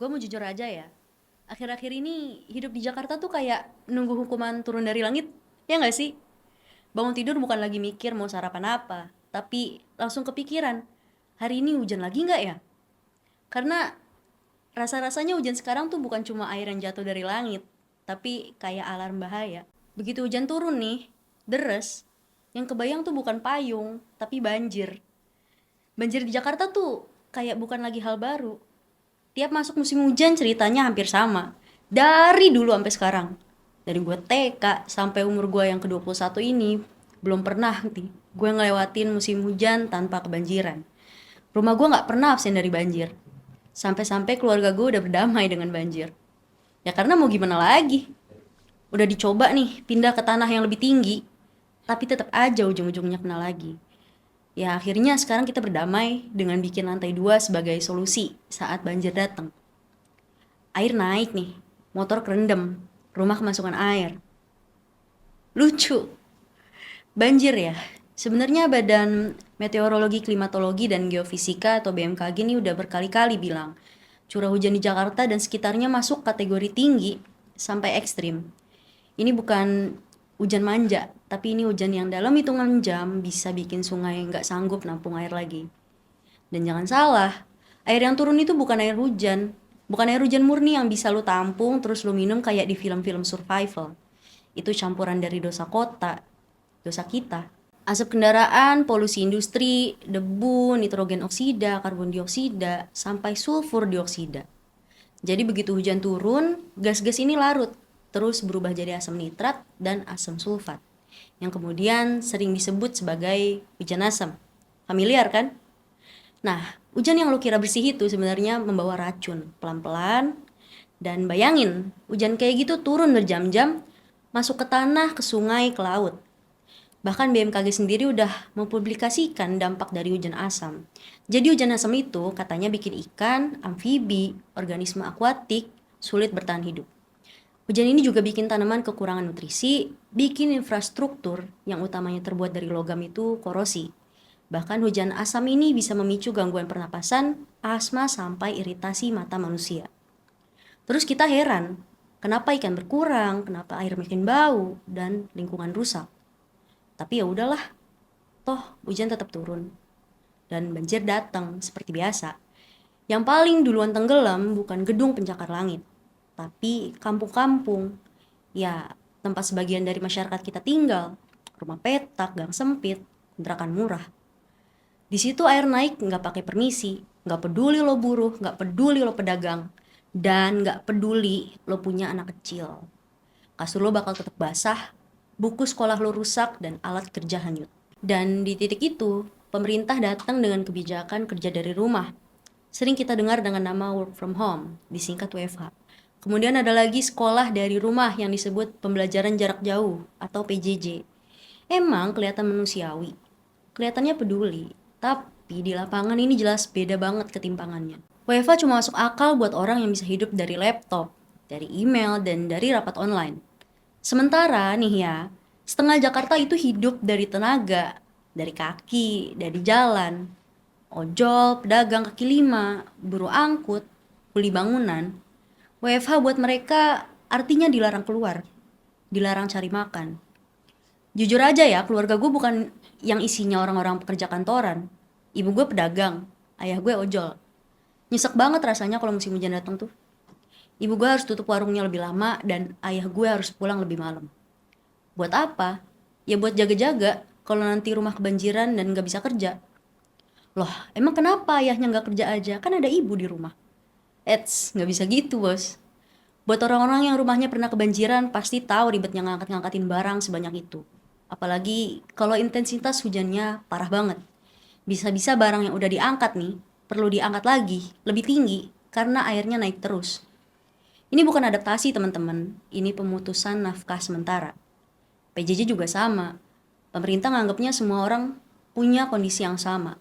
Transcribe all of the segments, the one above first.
Gue mau jujur aja ya, akhir-akhir ini hidup di Jakarta tuh kayak nunggu hukuman turun dari langit, ya nggak sih? Bangun tidur bukan lagi mikir mau sarapan apa, tapi langsung kepikiran, hari ini hujan lagi nggak ya? Karena rasa-rasanya hujan sekarang tuh bukan cuma air yang jatuh dari langit, tapi kayak alarm bahaya. Begitu hujan turun nih, deres, yang kebayang tuh bukan payung, tapi banjir. Banjir di Jakarta tuh kayak bukan lagi hal baru. Tiap masuk musim hujan ceritanya hampir sama. Dari dulu sampai sekarang. Dari gue TK sampai umur gue yang ke-21 ini, belum pernah nih gue ngelewatin musim hujan tanpa kebanjiran. Rumah gue gak pernah absen dari banjir. Sampai-sampai keluarga gue udah berdamai dengan banjir. Ya karena mau gimana lagi? Udah dicoba nih pindah ke tanah yang lebih tinggi, tapi tetap aja ujung-ujungnya kena lagi. Ya akhirnya sekarang kita berdamai dengan bikin lantai 2 sebagai solusi saat banjir datang. Air naik nih, motor kerendam, rumah kemasukan air. Lucu, banjir ya. Sebenarnya Badan Meteorologi, Klimatologi, dan Geofisika atau BMKG ini udah berkali-kali bilang curah hujan di Jakarta dan sekitarnya masuk kategori tinggi sampai ekstrim. Ini bukan hujan manja, tapi ini hujan yang dalam hitungan jam bisa bikin sungai nggak sanggup nampung air lagi. Dan jangan salah, air yang turun itu bukan air hujan. Bukan air hujan murni yang bisa lu tampung terus lu minum kayak di film-film survival. Itu campuran dari dosa kota, dosa kita. Asap kendaraan, polusi industri, debu, nitrogen oksida, karbon dioksida, sampai sulfur dioksida. Jadi begitu hujan turun, gas-gas ini larut, terus berubah jadi asam nitrat dan asam sulfat, yang kemudian sering disebut sebagai hujan asam. Familiar kan? Nah, hujan yang lu kira bersih itu sebenarnya membawa racun pelan-pelan. Dan bayangin, hujan kayak gitu turun berjam-jam, masuk ke tanah, ke sungai, ke laut. Bahkan BMKG sendiri udah mempublikasikan dampak dari hujan asam. Jadi hujan asam itu katanya bikin ikan, amfibi, organisme akuatik sulit bertahan hidup. Hujan ini juga bikin tanaman kekurangan nutrisi, bikin infrastruktur yang utamanya terbuat dari logam itu korosi. Bahkan hujan asam ini bisa memicu gangguan pernapasan, asma, sampai iritasi mata manusia. Terus kita heran, kenapa ikan berkurang, kenapa air makin bau, dan lingkungan rusak. Tapi ya udahlah, toh hujan tetap turun. Dan banjir datang seperti biasa. Yang paling duluan tenggelam bukan gedung pencakar langit, tapi kampung-kampung. Ya, tempat sebagian dari masyarakat kita tinggal. Rumah petak, gang sempit, kontrakan murah. Di situ air naik nggak pakai permisi, nggak peduli lo buruh, nggak peduli lo pedagang, dan nggak peduli lo punya anak kecil. Kasur lo bakal tetap basah, buku sekolah lo rusak, dan alat kerja hanyut. Dan di titik itu, pemerintah datang dengan kebijakan kerja dari rumah. Sering kita dengar dengan nama work from home, disingkat WFH. Kemudian ada lagi sekolah dari rumah yang disebut pembelajaran jarak jauh atau PJJ. Emang kelihatan manusiawi, kelihatannya peduli, tapi di lapangan ini jelas beda banget ketimpangannya. WFH cuma masuk akal buat orang yang bisa hidup dari laptop, dari email, dan dari rapat online. Sementara nih ya, setengah Jakarta itu hidup dari tenaga, dari kaki, dari jalan, ojol, pedagang kaki lima, buruh angkut, kuli bangunan. WFH buat mereka artinya dilarang keluar, dilarang cari makan. Jujur aja ya, keluarga gue bukan yang isinya orang-orang pekerja kantoran. Ibu gue pedagang, ayah gue ojol. Nyesek banget rasanya kalau musim hujan datang tuh. Ibu gue harus tutup warungnya lebih lama dan ayah gue harus pulang lebih malam. Buat apa? Ya buat jaga-jaga kalau nanti rumah kebanjiran dan gak bisa kerja. Loh, emang kenapa ayahnya gak kerja aja? Kan ada ibu di rumah. Gak bisa gitu bos. Buat orang-orang yang rumahnya pernah kebanjiran pasti tahu ribetnya ngangkat-ngangkatin barang sebanyak itu. Apalagi kalau intensitas hujannya parah banget. Bisa-bisa barang yang udah diangkat nih, perlu diangkat lagi, lebih tinggi, karena airnya naik terus. Ini bukan adaptasi teman-teman, ini pemutusan nafkah sementara. PJJ juga sama. Pemerintah nganggapnya semua orang punya kondisi yang sama.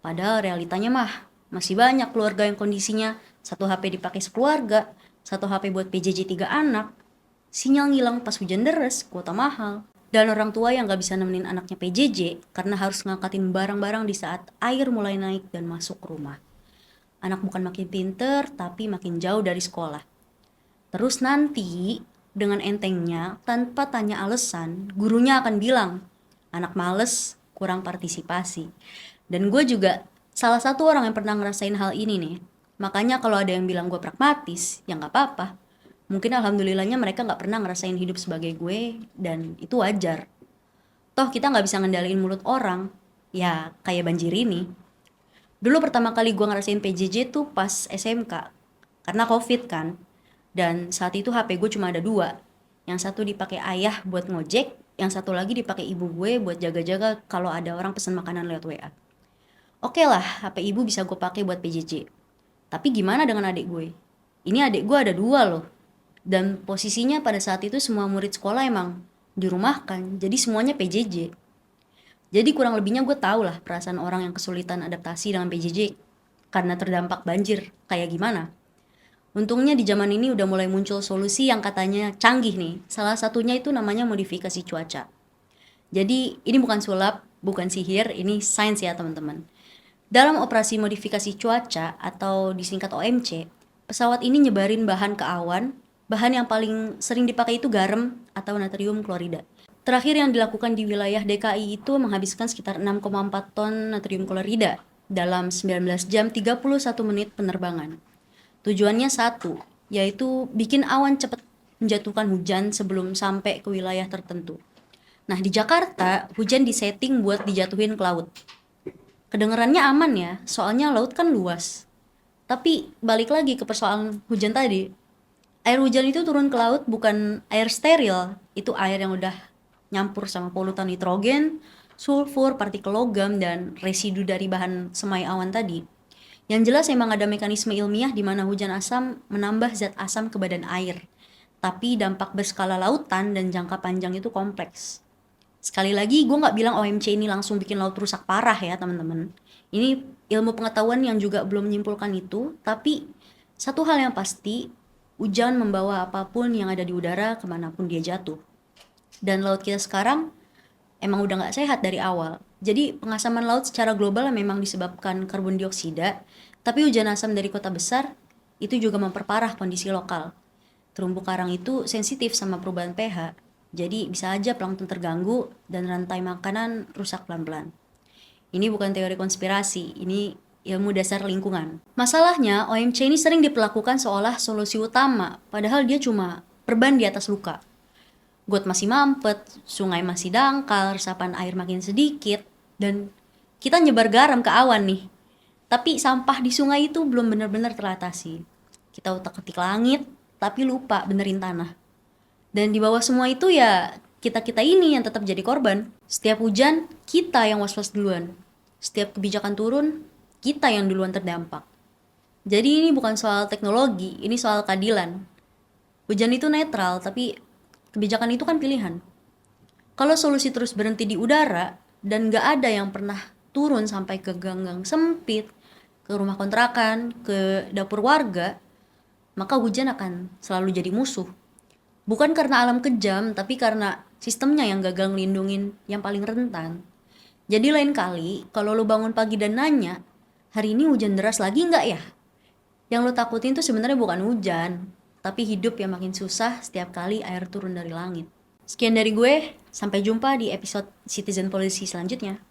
Padahal realitanya mah, masih banyak keluarga yang kondisinya satu HP dipakai sekeluarga, satu HP buat PJJ 3 anak, sinyal ngilang pas hujan deres, kuota mahal, dan orang tua yang gak bisa nemenin anaknya PJJ karena harus ngangkatin barang-barang di saat air mulai naik dan masuk ke rumah. Anak bukan makin pinter, tapi makin jauh dari sekolah. Terus nanti, dengan entengnya, tanpa tanya alasan, gurunya akan bilang, anak males, kurang partisipasi. Dan gue juga salah satu orang yang pernah ngerasain hal ini nih. Makanya kalau ada yang bilang gue pragmatis, ya nggak apa-apa. Mungkin alhamdulillahnya mereka nggak pernah ngerasain hidup sebagai gue, dan itu wajar. Toh kita nggak bisa ngendaliin mulut orang, ya kayak banjir ini. Dulu pertama kali gue ngerasain PJJ tuh pas SMK, karena COVID kan. Dan saat itu HP gue cuma ada dua. Yang satu dipakai ayah buat ngojek, yang satu lagi dipakai ibu gue buat jaga-jaga kalau ada orang pesan makanan lewat WA. Oke lah, HP ibu bisa gue pakai buat PJJ. Tapi gimana dengan adik gue? Ini adik gue ada dua loh. Dan posisinya pada saat itu semua murid sekolah emang dirumahkan, jadi semuanya PJJ. Jadi kurang lebihnya gue tau lah perasaan orang yang kesulitan adaptasi dengan PJJ karena terdampak banjir kayak gimana. Untungnya di zaman ini udah mulai muncul solusi yang katanya canggih nih. Salah satunya itu namanya modifikasi cuaca. Jadi ini bukan sulap, bukan sihir, ini sains ya teman-teman. Dalam operasi modifikasi cuaca atau disingkat OMC, pesawat ini nyebarin bahan ke awan. Bahan yang paling sering dipakai itu garam atau natrium klorida. Terakhir yang dilakukan di wilayah DKI itu menghabiskan sekitar 6,4 ton natrium klorida dalam 19 jam 31 menit penerbangan. Tujuannya satu, yaitu bikin awan cepat menjatuhkan hujan sebelum sampai ke wilayah tertentu. Nah, di Jakarta, hujan disetting buat dijatuhin ke laut. Kedengerannya aman ya, soalnya laut kan luas. Tapi balik lagi ke persoalan hujan tadi. Air hujan itu turun ke laut bukan air steril, itu air yang udah nyampur sama polutan nitrogen, sulfur, partikel logam, dan residu dari bahan semai awan tadi. Yang jelas emang ada mekanisme ilmiah di mana hujan asam menambah zat asam ke badan air. Tapi dampak berskala lautan dan jangka panjang itu kompleks. Sekali lagi, gue nggak bilang OMC ini langsung bikin laut rusak parah ya teman-teman. Ini ilmu pengetahuan yang juga belum menyimpulkan itu, tapi satu hal yang pasti, hujan membawa apapun yang ada di udara kemanapun dia jatuh. Dan laut kita sekarang emang udah nggak sehat dari awal. Jadi pengasaman laut secara global memang disebabkan karbon dioksida, tapi hujan asam dari kota besar itu juga memperparah kondisi lokal. Terumbu karang itu sensitif sama perubahan pH, jadi bisa aja plankton terganggu dan rantai makanan rusak pelan-pelan. Ini bukan teori konspirasi, ini ilmu dasar lingkungan. Masalahnya, OMC ini sering diperlakukan seolah solusi utama, padahal dia cuma perban di atas luka. Got masih mampet, sungai masih dangkal, resapan air makin sedikit, dan kita nyebar garam ke awan nih. Tapi sampah di sungai itu belum benar-benar teratasi. Kita utak-atik langit, tapi lupa benerin tanah. Dan di bawah semua itu ya kita-kita ini yang tetap jadi korban. Setiap hujan, kita yang was-was duluan. Setiap kebijakan turun, kita yang duluan terdampak. Jadi ini bukan soal teknologi, ini soal keadilan. Hujan itu netral, tapi kebijakan itu kan pilihan. Kalau solusi terus berhenti di udara, dan gak ada yang pernah turun sampai ke gang-gang sempit, ke rumah kontrakan, ke dapur warga, maka hujan akan selalu jadi musuh. Bukan karena alam kejam, tapi karena sistemnya yang gagal ngelindungin yang paling rentan. Jadi lain kali, kalau lo bangun pagi dan nanya, hari ini hujan deras lagi nggak ya? Yang lo takutin tuh sebenarnya bukan hujan, tapi hidup yang makin susah setiap kali air turun dari langit. Sekian dari gue, sampai jumpa di episode Citizen Policy selanjutnya.